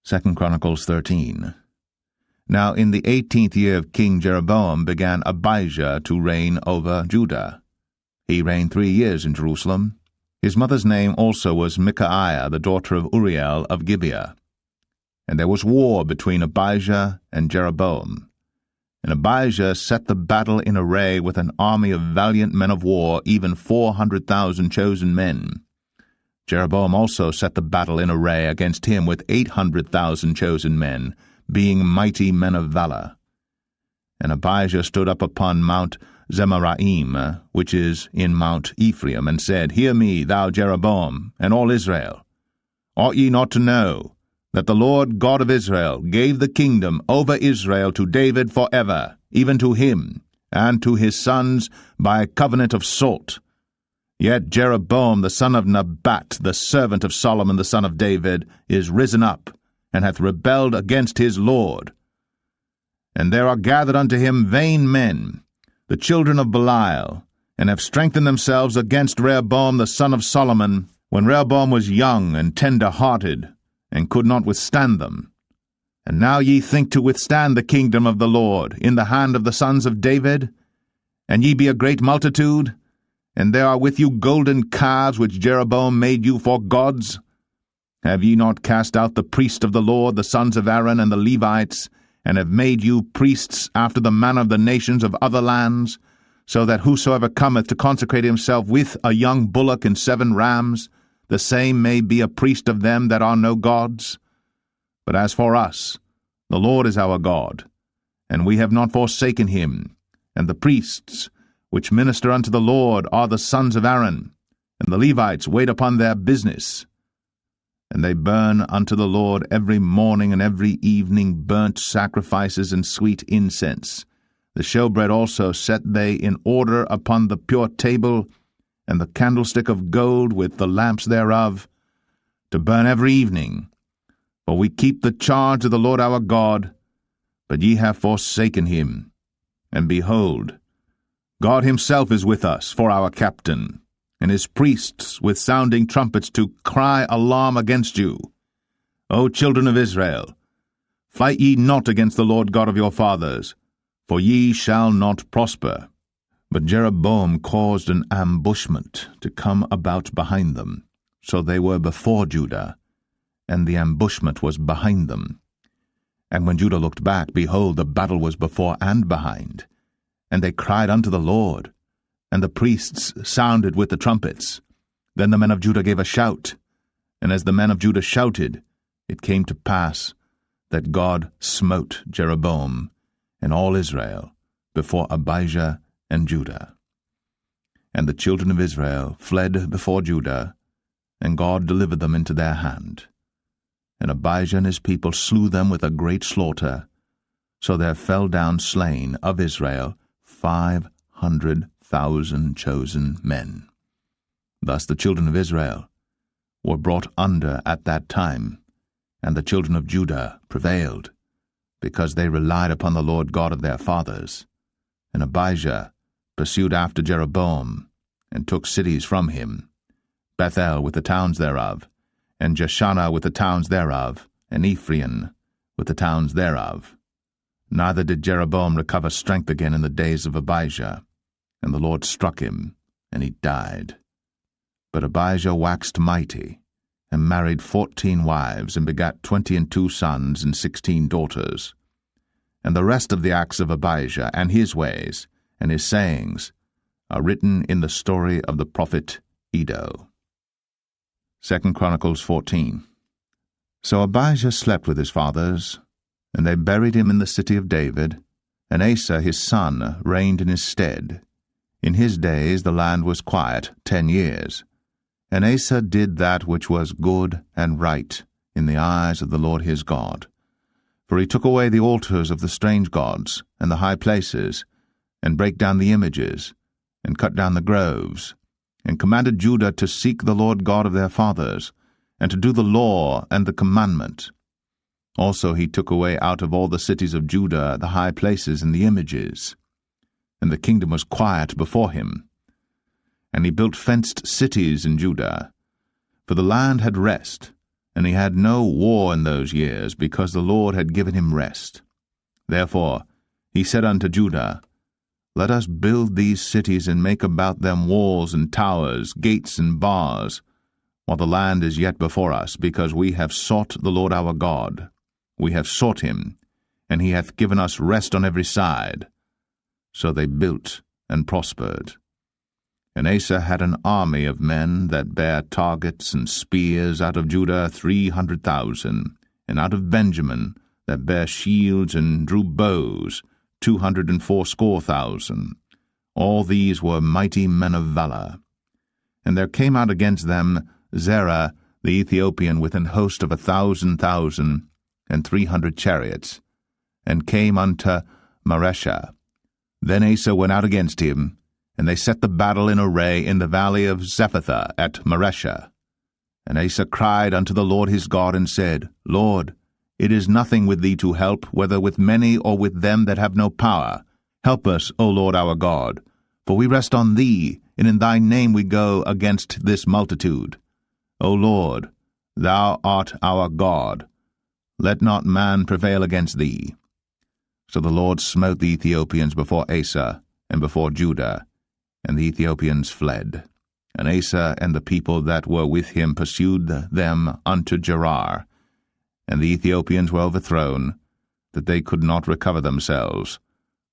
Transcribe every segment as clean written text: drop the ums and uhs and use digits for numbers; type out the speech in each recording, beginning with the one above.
2 Chronicles 13. Now in the 18th year of King Jeroboam began Abijah to reign over Judah. He reigned 3 years in Jerusalem. His mother's name also was Micaiah, the daughter of Uriel of Gibeah. And there was war between Abijah and Jeroboam. And Abijah set the battle in array with an army of valiant men of war, even 400,000 chosen men. Jeroboam also set the battle in array against him with 800,000 chosen men, being mighty men of valor. And Abijah stood up upon Mount Zemaraim, which is in Mount Ephraim, and said, Hear me, thou Jeroboam, and all Israel. Ought ye not to know that the Lord God of Israel gave the kingdom over Israel to David forever, even to him, and to his sons by a covenant of salt? Yet Jeroboam the son of Nebat, the servant of Solomon the son of David, is risen up, and hath rebelled against his Lord. And there are gathered unto him vain men, the children of Belial, and have strengthened themselves against Rehoboam the son of Solomon, when Rehoboam was young and tender-hearted, and could not withstand them. And now ye think to withstand the kingdom of the Lord in the hand of the sons of David? And ye be a great multitude? And there are with you golden calves which Jeroboam made you for gods? Have ye not cast out the priest of the Lord, the sons of Aaron, and the Levites, and have made you priests after the manner of the nations of other lands, so that whosoever cometh to consecrate himself with a young bullock and 7 rams, the same may be a priest of them that are no gods? But as for us, the Lord is our God, and we have not forsaken him, and the priests which minister unto the Lord are the sons of Aaron, and the Levites wait upon their business. And they burn unto the Lord every morning and every evening burnt sacrifices and sweet incense. The showbread also set they in order upon the pure table, and the candlestick of gold with the lamps thereof, to burn every evening. For we keep the charge of the Lord our God, but ye have forsaken him. And behold, God himself is with us for our captain, and his priests with sounding trumpets to cry alarm against you. O children of Israel, fight ye not against the Lord God of your fathers, for ye shall not prosper. But Jeroboam caused an ambushment to come about behind them, so they were before Judah, and the ambushment was behind them. And when Judah looked back, behold, the battle was before and behind. And they cried unto the Lord, and the priests sounded with the trumpets. Then the men of Judah gave a shout, and as the men of Judah shouted, it came to pass that God smote Jeroboam and all Israel before Abijah and Judah. And the children of Israel fled before Judah, and God delivered them into their hand. And Abijah and his people slew them with a great slaughter, so there fell down slain of Israel 500,000 chosen men. Thus the children of Israel were brought under at that time, and the children of Judah prevailed, because they relied upon the Lord God of their fathers. And Abijah pursued after Jeroboam, and took cities from him, Bethel with the towns thereof, and Jeshanah with the towns thereof, and Ephraim with the towns thereof. Neither did Jeroboam recover strength again in the days of Abijah, and the Lord struck him, and he died. But Abijah waxed mighty, and married 14 wives, and begat 22 sons and 16 daughters. And the rest of the acts of Abijah, and his ways, and his sayings, are written in the story of the prophet Iddo. 2 Chronicles 14. So Abijah slept with his fathers, and they buried him in the city of David, and Asa his son reigned in his stead. In his days the land was quiet 10 years. And Asa did that which was good and right in the eyes of the Lord his God. For he took away the altars of the strange gods, and the high places, and brake down the images, and cut down the groves, and commanded Judah to seek the Lord God of their fathers, and to do the law and the commandment. Also he took away out of all the cities of Judah the high places and the images. And the kingdom was quiet before him. And he built fenced cities in Judah. For the land had rest, And he had no war in those years, because the Lord had given him rest. Therefore he said unto Judah, Let us build these cities, and make about them walls and towers, gates and bars, while the land is yet before us, because we have sought the Lord our God. We have sought him, and he hath given us rest on every side. So they built and prospered. And Asa had an army of men that bare targets and spears, out of Judah 300,000, and out of Benjamin that bare shields and drew bows 280,000. All these were mighty men of valor. And there came out against them Zerah the Ethiopian with an host of 1,000,000 and 300 chariots, and came unto Mareshah. Then Asa went out against him, and they set the battle in array in the valley of Zephathah at Mareshah. And Asa cried unto the Lord his God, and said, Lord, it is nothing with thee to help, whether with many or with them that have no power. Help us, O Lord our God, for we rest on thee, and in thy name we go against this multitude. O Lord, thou art our God. Let not man prevail against thee. So the Lord smote the Ethiopians before Asa and before Judah, and the Ethiopians fled. And Asa and the people that were with him pursued them unto Gerar. And the Ethiopians were overthrown, that they could not recover themselves,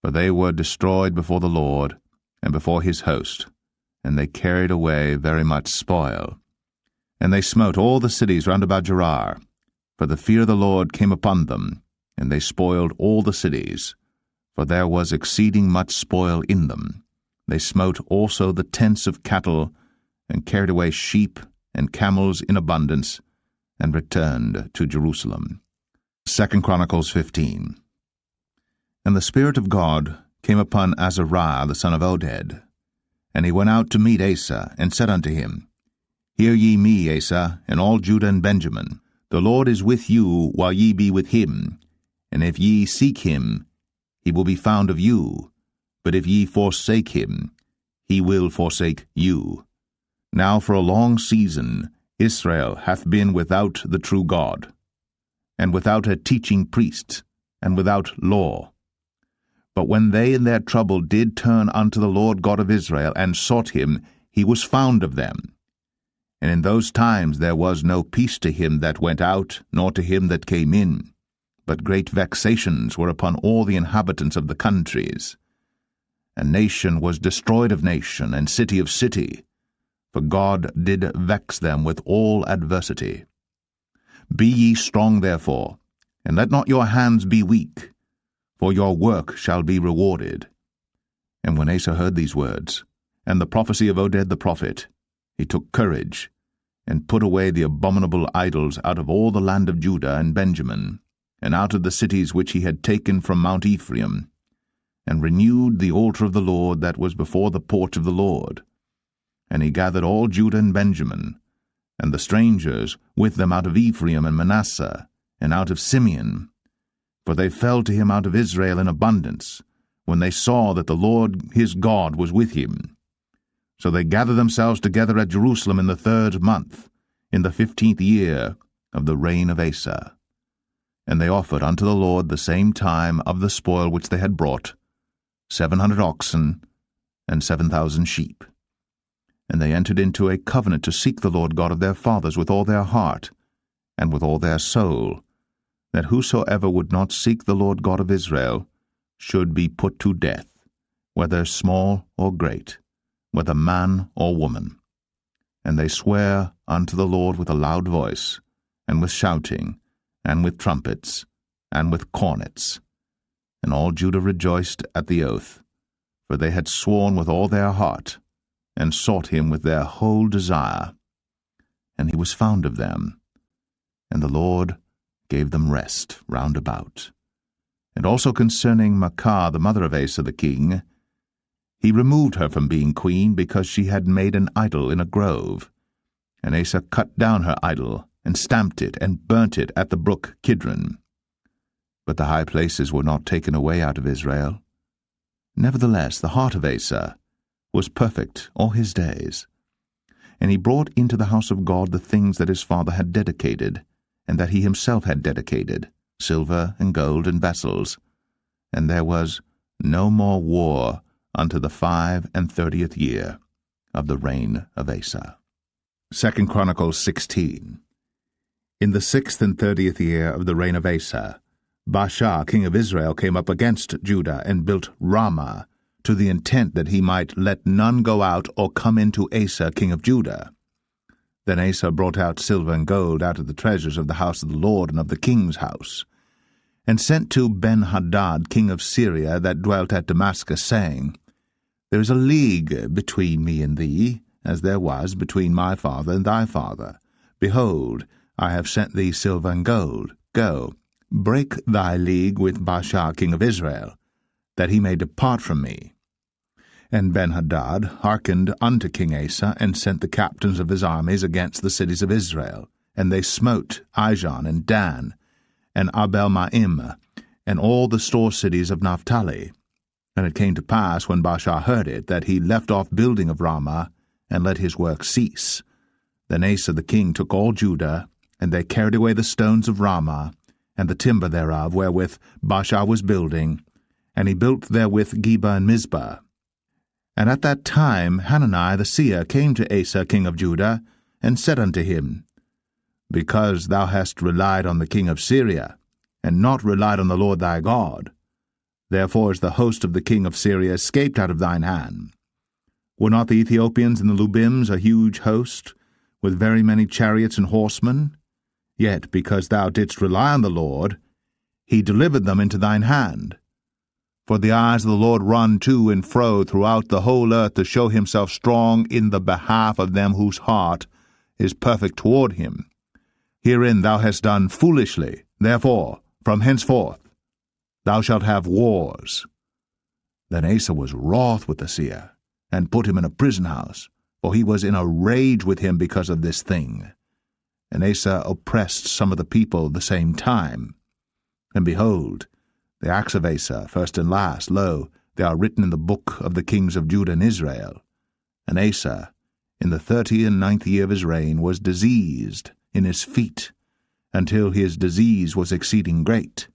for they were destroyed before the Lord and before his host, and they carried away very much spoil. And they smote all the cities round about Gerar, for the fear of the Lord came upon them, and they spoiled all the cities, for there was exceeding much spoil in them. They smote also the tents of cattle, and carried away sheep and camels in abundance, and returned to Jerusalem. 2 Chronicles 15. And the Spirit of God came upon Azariah the son of Oded, and he went out to meet Asa, and said unto him, Hear ye me, Asa, and all Judah and Benjamin. The Lord is with you while ye be with him, and if ye seek him, he will be found of you. But if ye forsake him, he will forsake you. Now for a long season Israel hath been without the true God, and without a teaching priest, and without law. But when they in their trouble did turn unto the Lord God of Israel, and sought him, he was found of them. And in those times there was no peace to him that went out, nor to him that came in, but great vexations were upon all the inhabitants of the countries. And nation was destroyed of nation, and city of city, for God did vex them with all adversity. Be ye strong therefore, and let not your hands be weak, for your work shall be rewarded. And when Asa heard these words, and the prophecy of Oded the prophet, he took courage, and put away the abominable idols out of all the land of Judah and Benjamin, and out of the cities which he had taken from Mount Ephraim, and renewed the altar of the Lord that was before the porch of the Lord. And he gathered all Judah and Benjamin, and the strangers with them out of Ephraim and Manasseh, and out of Simeon, for they fell to him out of Israel in abundance, when they saw that the Lord his God was with him. So they gathered themselves together at Jerusalem in the 3rd month, in the 15th year of the reign of Asa. And they offered unto the Lord the same time of the spoil which they had brought, 700 oxen and 7,000 sheep. And they entered into a covenant to seek the Lord God of their fathers with all their heart, and with all their soul, that whosoever would not seek the Lord God of Israel should be put to death, whether small or great, whether man or woman. And they swear unto the Lord with a loud voice, and with shouting, and with trumpets, and with cornets. And all Judah rejoiced at the oath, for they had sworn with all their heart, and sought him with their whole desire. And he was found of them, and the Lord gave them rest round about. And also concerning Maachah the mother of Asa the king, he removed her from being queen, because she had made an idol in a grove. And Asa cut down her idol, and stamped it, and burnt it at the brook Kidron. But the high places were not taken away out of Israel. Nevertheless the heart of Asa was perfect all his days. And he brought into the house of God the things that his father had dedicated, and that he himself had dedicated, silver and gold and vessels. And there was no more war unto the 35th year of the reign of Asa. 2 Chronicles 16. In the 36th year of the reign of Asa, Baasha king of Israel came up against Judah and built Ramah, to the intent that he might let none go out or come into Asa king of Judah. Then Asa brought out silver and gold out of the treasures of the house of the Lord and of the king's house, and sent to Ben-Hadad king of Syria that dwelt at Damascus, saying, There is a league between me and thee, as there was between my father and thy father. Behold, I have sent thee silver and gold. Go, break thy league with Baasha king of Israel, that he may depart from me. And Ben-Hadad hearkened unto King Asa, and sent the captains of his armies against the cities of Israel. And they smote Ijon and Dan, and Abel-maim, and all the store cities of Naphtali. And it came to pass, when Baasha heard it, that he left off building of Ramah, and let his work cease. Then Asa the king took all Judah, and they carried away the stones of Ramah, and the timber thereof, wherewith Baasha was building, and he built therewith Geba and Mizpah. And at that time Hanani the seer came to Asa king of Judah, and said unto him, Because thou hast relied on the king of Syria, and not relied on the Lord thy God, therefore is the host of the king of Syria escaped out of thine hand. Were not the Ethiopians and the Lubims a huge host, with very many chariots and horsemen? Yet because thou didst rely on the Lord, he delivered them into thine hand. For the eyes of the Lord run to and fro throughout the whole earth to show himself strong in the behalf of them whose heart is perfect toward him. Herein thou hast done foolishly. Therefore, from henceforth, thou shalt have wars. Then Asa was wroth with the seer, and put him in a prison house, for he was in a rage with him because of this thing. And Asa oppressed some of the people the same time. And behold, the acts of Asa, first and last, lo, they are written in the book of the kings of Judah and Israel. And Asa, in the 39th year of his reign, was diseased in his feet, until his disease was exceeding great.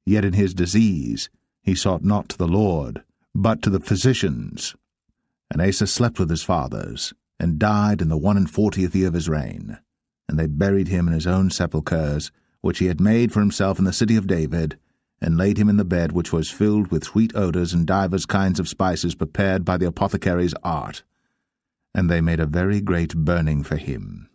Yet in his disease he sought not to the Lord, but to the physicians. And Asa slept with his fathers, and died in the 41st year of his reign. And they buried him in his own sepulchres, which he had made for himself in the city of David, and laid him in the bed which was filled with sweet odours and divers kinds of spices prepared by the apothecary's art. And they made a very great burning for him.